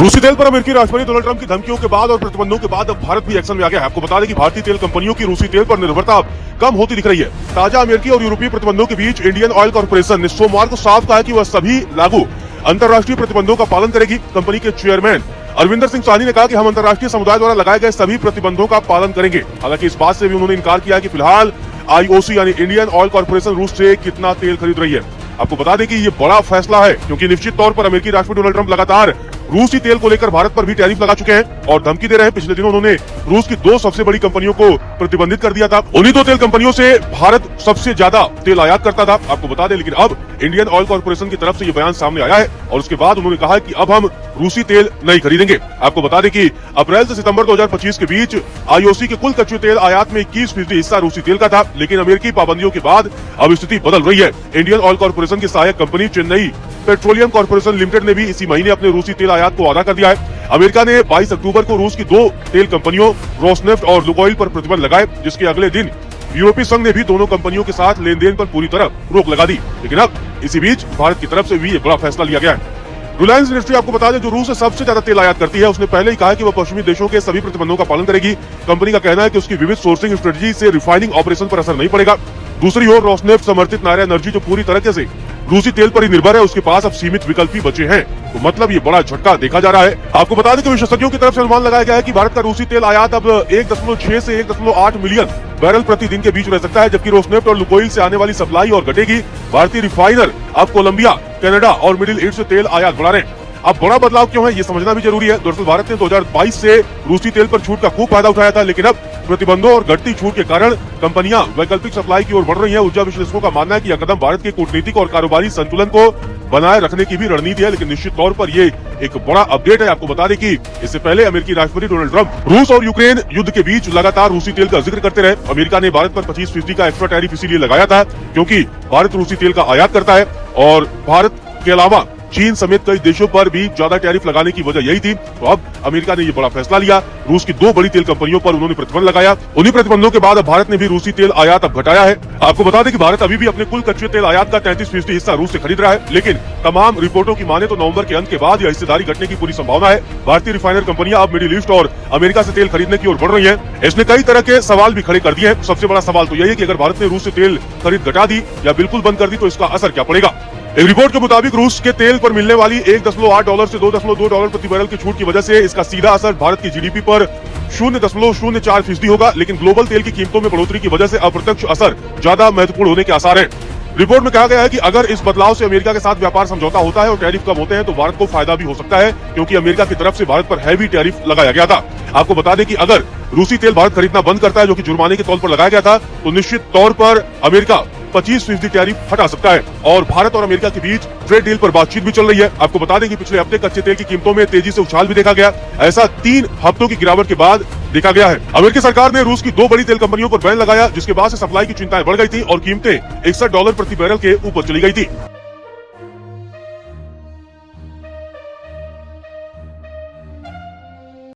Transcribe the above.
रूसी तेल पर अमेरिकी राष्ट्रपति डोनाल्ड ट्रंप की धमकियों के बाद और प्रतिबंधों के बाद अब भारत भी एक्शन में आ गया है। आपको बता दें कि भारतीय तेल कंपनियों की रूसी तेल पर निर्भरता अब कम होती दिख रही है। ताजा अमेरिकी और यूरोपीय प्रतिबंधों के बीच इंडियन ऑयल कॉर्पोरेशन ने सोमवार को साफ कहा कि वह सभी लागू अंतर्राष्ट्रीय प्रतिबंधों का पालन करेगी। कंपनी के चेयरमैन अरविंदर सिंह साहनी ने कहा कि हम अंतर्राष्ट्रीय समुदाय द्वारा लगाए गए सभी प्रतिबंधों का पालन करेंगे। हालांकि इस बात से भी उन्होंने इनकार किया कि फिलहाल आईओसी यानी इंडियन ऑयल कॉर्पोरेशन रूस से कितना तेल खरीद रही है। आपको बता दें कि ये बड़ा फैसला है क्योंकि निश्चित तौर पर अमेरिकी राष्ट्रपति डोनाल्ड ट्रंप लगातार रूसी तेल को लेकर भारत पर भी टैरिफ लगा चुके हैं और धमकी दे रहे हैं। पिछले दिनों उन्होंने रूस की दो सबसे बड़ी कंपनियों को प्रतिबंधित कर दिया था। उन्हीं दो तेल कंपनियों से भारत सबसे ज्यादा तेल आयात करता था, आपको बता दें। लेकिन अब इंडियन ऑयल कॉर्पोरेशन की तरफ से ये बयान सामने आया है और उसके बाद उन्होंने कहा है कि अब हम रूसी तेल नहीं खरीदेंगे। आपको बता दें कि अप्रैल से सितंबर 2025 के बीच आईओसी के कुल कच्चे तेल आयात में 21% हिस्सा रूसी तेल का था, लेकिन अमेरिकी पाबंदियों के बाद अब स्थिति बदल रही है। इंडियन ऑयल कॉर्पोरेशन की सहायक company Chennai petroleum corporation limited ने भी इसी महीने अपने रूसी तेल आयात को आधा कर दिया है। अमेरिका ने 22 अक्टूबर को रूस की दो तेल कंपनियों रोसनेफ्ट और लुकोइल पर प्रतिबंध लगाए, जिसके अगले दिन यूरोपीय संघ ने भी दोनों कंपनियों के साथ लेन देन पर पूरी तरह रोक लगा दी। लेकिन अब इसी बीच भारत की तरफ से भी एक बड़ा फैसला लिया गया है। रिलायंस इंडस्ट्री, आपको बता दें, जो रूस से सबसे ज्यादा तेल आयात करती है, उसने पहले ही कहा कि वह पश्चिमी देशों के सभी प्रतिबंधों का पालन करेगी। कंपनी का कहना है कि उसकी विविध सोर्सिंग स्ट्रेटजी से रिफाइनिंग ऑपरेशन पर असर नहीं पड़ेगा। दूसरी ओर रोसनेफ्ट समर्थित नायरा एनर्जी, जो पूरी तरीके से रूसी तेल पर ही निर्भर है, उसके पास अब सीमित विकल्प ही बचे हैं। तो मतलब ये बड़ा झटका देखा जा रहा है। आपको बता दें कि विशेषज्ञों की तरफ से अनुमान लगाया गया है कि भारत का रूसी तेल आयात अब 1.6 से 1.8 मिलियन बैरल प्रति दिन के बीच रह सकता है, जबकि रोसनेफ्ट और लुकोइल से आने वाली सप्लाई और घटेगी। भारतीय रिफाइनर अब कोलंबिया, कनाडा और मिडिल ईस्ट से तेल आयात बढ़ा रहे हैं। अब बड़ा बदलाव क्यों है, ये समझना भी जरूरी है। दरअसल भारत ने 2022 से रूसी तेल पर छूट का खूब फायदा उठाया था, लेकिन अब प्रतिबंधों और घटती छूट के कारण कंपनियां वैकल्पिक सप्लाई की ओर बढ़ रही हैं। ऊर्जा विश्लेषकों का मानना है कि यह कदम भारत के कूटनीतिक और कारोबारी संतुलन को बनाए रखने की भी रणनीति है, लेकिन निश्चित तौर पर ये एक बड़ा अपडेट है। आपको बता दें कि इससे पहले अमेरिकी राष्ट्रपति डोनाल्ड ट्रंप रूस और यूक्रेन युद्ध के बीच लगातार रूसी तेल का जिक्र करते रहे। अमेरिका ने भारत पर 25% का एक्स्ट्रा टैरिफ इसीलिए लगाया था क्योंकि भारत रूसी तेल का आयात करता है और भारत के अलावा चीन समेत कई देशों पर भी ज्यादा टैरिफ लगाने की वजह यही थी। तो अब अमेरिका ने ये बड़ा फैसला लिया। रूस की दो बड़ी तेल कंपनियों पर उन्होंने प्रतिबंध लगाया। उन्हीं प्रतिबंधों के बाद अब भारत ने भी रूसी तेल आयात अब घटाया है। आपको बता दें कि भारत अभी भी अपने कुल कच्चे तेल आयात का 33% हिस्सा रूस से खरीद रहा है, लेकिन तमाम रिपोर्टों की माने तो नवंबर के अंत के बाद यह हिस्सेदारी घटने की पूरी संभावना है। भारतीय रिफाइनर कंपनियां अब मिडिल ईस्ट और अमेरिका से तेल खरीदने की ओर बढ़ रही है। इसने कई तरह के सवाल भी खड़े कर दिए हैं। सबसे बड़ा सवाल तो यही है कि अगर भारत ने रूस से तेल खरीद घटा दी या बिल्कुल बंद कर दी तो इसका असर क्या पड़ेगा। एक रिपोर्ट के मुताबिक रूस के तेल पर मिलने वाली $1.8 से $2.2 प्रति बैरल की छूट की वजह से इसका सीधा असर भारत की जीडीपी पर 0.04% होगा, लेकिन ग्लोबल तेल की कीमतों में बढ़ोतरी की वजह से अप्रत्यक्ष असर ज्यादा महत्वपूर्ण होने के आसार हैं। रिपोर्ट में कहा गया है कि अगर इस बदलाव से अमेरिका के साथ व्यापार समझौता होता है और टैरिफ कम होते हैं तो भारत को फायदा भी हो सकता है, क्योंकि अमेरिका की तरफ से भारत पर हैवी टैरिफ लगाया गया था। आपको बता दें कि अगर रूसी तेल भारत खरीदना बंद करता है, जो कि जुर्माने के तौर पर लगाया गया था, तो निश्चित तौर पर अमेरिका 25% टैरिफ हटा सकता है और भारत और अमेरिका के बीच ट्रेड डील पर बातचीत भी चल रही है। आपको बता दें कि पिछले हफ्ते कच्चे तेल की कीमतों में तेजी से उछाल भी देखा गया। ऐसा 3 हफ्तों की गिरावट के बाद देखा गया है। अमेरिकी सरकार ने रूस की दो बड़ी तेल कंपनियों पर बैन लगाया, जिसके बाद से सप्लाई की चिंताएं बढ़ गई थी और कीमतें $61 प्रति बैरल के ऊपर चली गई थी।